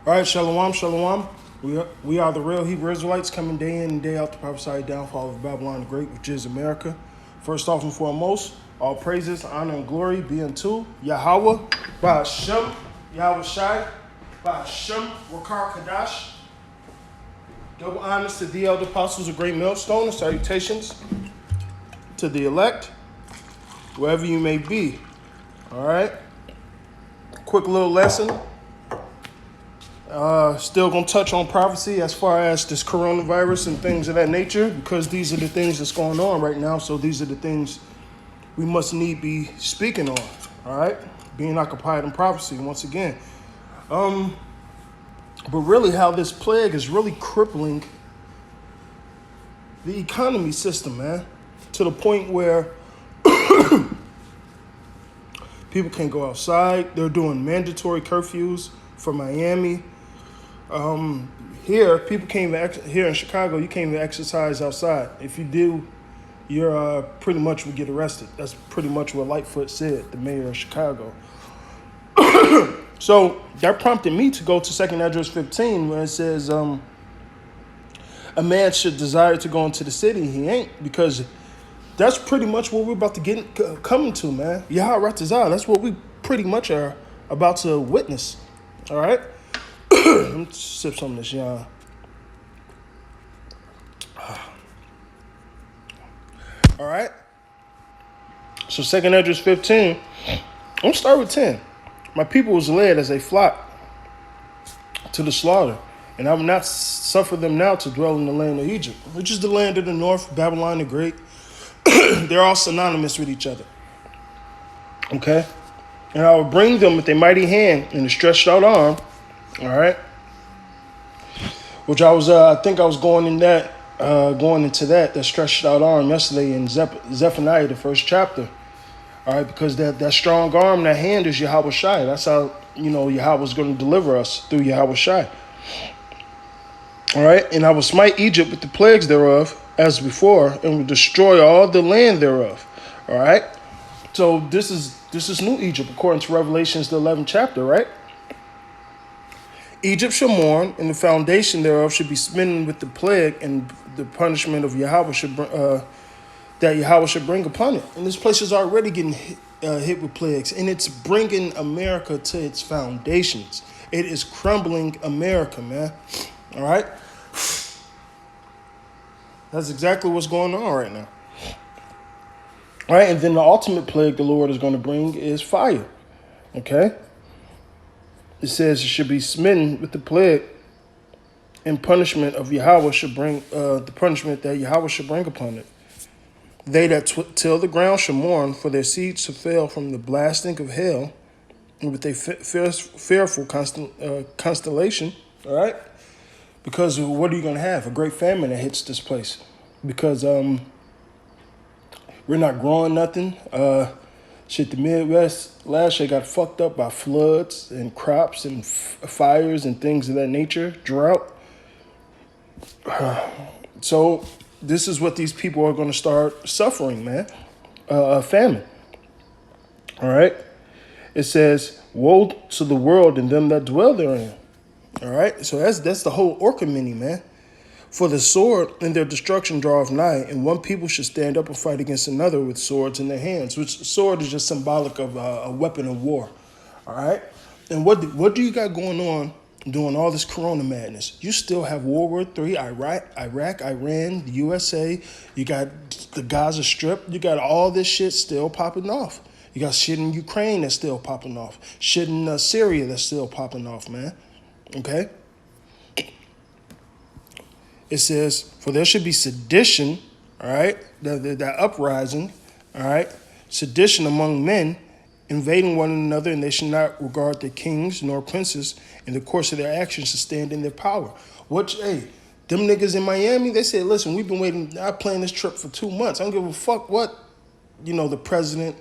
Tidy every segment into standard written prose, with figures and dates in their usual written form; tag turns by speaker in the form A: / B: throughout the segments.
A: All right, shalom, shalom. We are the real Hebrew Israelites coming day in and day out to prophesy the downfall of Babylon the Great, which is America. First off and foremost, all praises, honor, and glory be unto Yahweh, Ba'ashem, Yahweh Shai, Ba'ashem, Wakar Kadash. Double honors to the elder apostles of Great Millstone and salutations to the elect, wherever you may be. All right? Quick little lesson. Still gonna touch on prophecy as far as this coronavirus and things of that nature, because these are the things that's going on right now. So these are the things we must need be speaking on. All right, being occupied in prophecy once again. But really, how this plague is really crippling the economy system, man, to the point where people can't go outside. They're doing mandatory curfews for Miami. Here, people can't even, here in Chicago, you can't even exercise outside. If you do, you're pretty much will get arrested. That's pretty much what Lightfoot said, the mayor of Chicago. So that prompted me to go to 2nd Esdras 15, where it says, a man should desire to go into the city. He ain't, because that's pretty much what we're about to get coming to, man. Yahweh Ratazah, that's what we pretty much are about to witness. All right? Let me sip some of this, y'all. All right. So 2nd Esdras 15. I'm going to start with 10. My people was led as a flock to the slaughter, and I will not suffer them now to dwell in the land of Egypt, which is the land of the north, Babylon the Great. They're all synonymous with each other. Okay? And I will bring them with a mighty hand and a stretched out arm. All right? Which I think I was going into that stretched out arm yesterday in Zephaniah, the first chapter. All right, because that strong arm, that hand is Yahweh Shai. That's how, Yahweh's going to deliver us, through Yahweh Shai. All right, and I will smite Egypt with the plagues thereof, as before, and will destroy all the land thereof. All right, so this is New Egypt, according to Revelations, the 11th chapter, right? Egypt shall mourn, and the foundation thereof should be smitten with the plague, and the punishment of Yahweh that Yahweh should bring upon it. And this place is already getting hit with plagues, and it's bringing America to its foundations. It is crumbling America, man. All right? That's exactly what's going on right now. All right, and then the ultimate plague the Lord is going to bring is fire. Okay? It says it should be smitten with the plague, and punishment of Yahweh should bring the punishment that Yahweh should bring upon it. They that till the ground shall mourn, for their seeds shall fail from the blasting of hell, and with a fearful constellation. All right, because what are you going to have? A great famine that hits this place, because we're not growing nothing. The Midwest last year got fucked up by floods and crops and fires and things of that nature, drought. So this is what these people are going to start suffering, man. Famine. All right. It says, woe to the world and them that dwell therein. All right. So that's the whole Orchamini, man. For the sword and their destruction draweth nigh, and one people should stand up and fight against another with swords in their hands, which sword is just symbolic of a weapon of war. All right. And what do you got going on doing all this corona madness? You still have World War III, Iraq, Iran, the USA. You got the Gaza Strip. You got all this shit still popping off. You got shit in Ukraine that's still popping off. Shit in Syria that's still popping off, man. Okay? It says, for there should be sedition, all right? That uprising, all right? Sedition among men, invading one another, and they should not regard their kings nor princes in the course of their actions to stand in their power. Them niggas in Miami, they said, listen, we've been I planned this trip for 2 months. I don't give a fuck what, the president,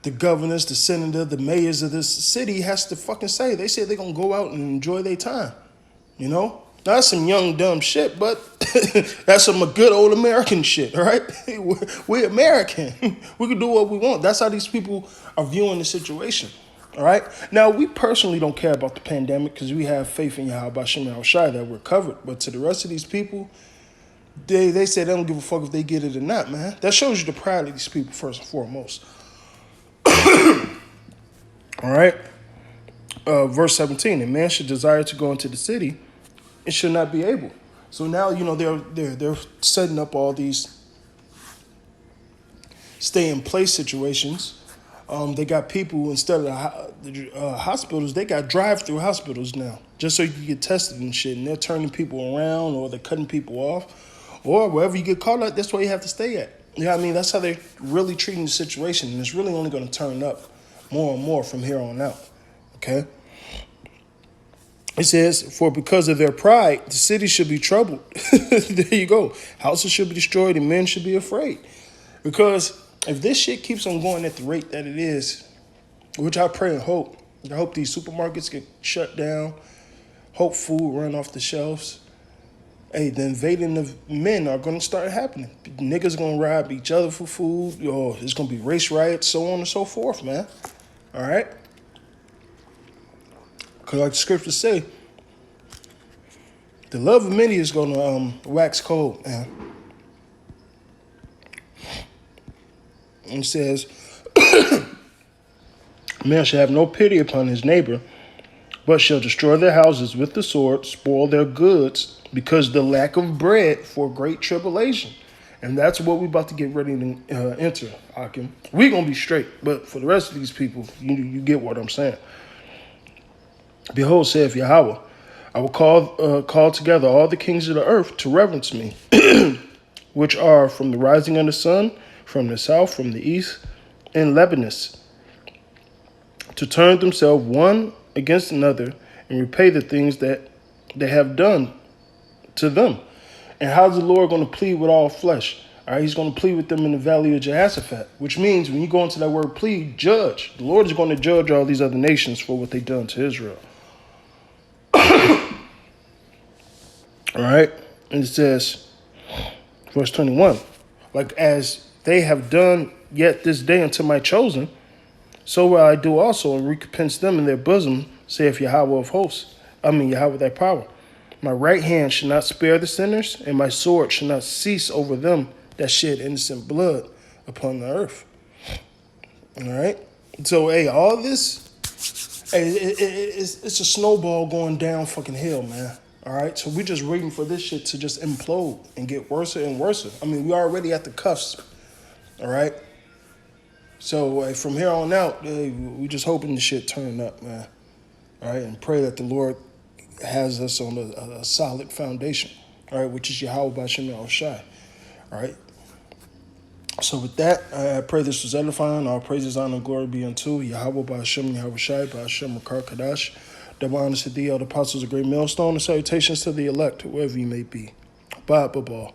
A: the governors, the senator, the mayors of this city has to fucking say. They said they're going to go out and enjoy their time, Now, that's some young, dumb shit, but that's some good old American shit, all right? We're American. We can do what we want. That's how these people are viewing the situation, All right. Now, we personally don't care about the pandemic because we have faith in Yahweh Bashem Yahweh Shai that we're covered. But to the rest of these people, they say they don't give a fuck if they get it or not, man. That shows you the pride of these people first and foremost. All right. Verse 17, a man should desire to go into the city and should not be able. So now, they're setting up all these stay-in-place situations. They got people, instead of the hospitals, they got drive-through hospitals now, just so you can get tested and shit. And they're turning people around, or they're cutting people off, or wherever you get caught up, that's where you have to stay at. You know what I mean? That's how they're really treating the situation, and it's really only going to turn up more and more from here on out. Okay? It says, for because of their pride, the city should be troubled. There you go. Houses should be destroyed and men should be afraid. Because if this shit keeps on going at the rate that it is, which I pray and hope, I hope these supermarkets get shut down, hope food run off the shelves, hey, the invading of men are going to start happening. Niggas going to rob each other for food. There's going to be race riots, so on and so forth, man. All right? Because like the scriptures say, the love of many is going to wax cold, man. And it says, man shall have no pity upon his neighbor, but shall destroy their houses with the sword, spoil their goods, because the lack of bread for great tribulation. And that's what we're about to get ready to enter, Akim. We're going to be straight, but for the rest of these people, you get what I'm saying. Behold, saith Yahweh, I will call together all the kings of the earth to reverence me, which are from the rising of the sun, from the south, from the east, in Lebanus, to turn themselves one against another and repay the things that they have done to them. And how's the Lord going to plead with all flesh? All right, he's going to plead with them in the valley of Jehoshaphat, which means when you go into that word plead, judge. The Lord is going to judge all these other nations for what they've done to Israel. All right, and it says, verse 21, like as they have done yet this day unto my chosen, so will I do also, and recompense them in their bosom, saith Yahweh of hosts. Yahweh thy power. My right hand shall not spare the sinners, and my sword shall not cease over them that shed innocent blood upon the earth. All right? So, hey, all this, it's a snowball going down fucking hill, man. All right? So we're just waiting for this shit to just implode and get worse and worse. We're already at the cusp. All right? So from here on out, we just hoping the shit turn up, man. All right? And pray that the Lord has us on a solid foundation, all right, which is Yahweh Bashem Yahweh Shai. All right? So with that, I pray this was edifying. All praises, honor, and glory be unto Yahweh Bashem Yahweh Shai, Bashem Makar Kadash. Double honors to thee, all the apostles of great millstone, and salutations to the elect, whoever you may be. Bye, bye, bye.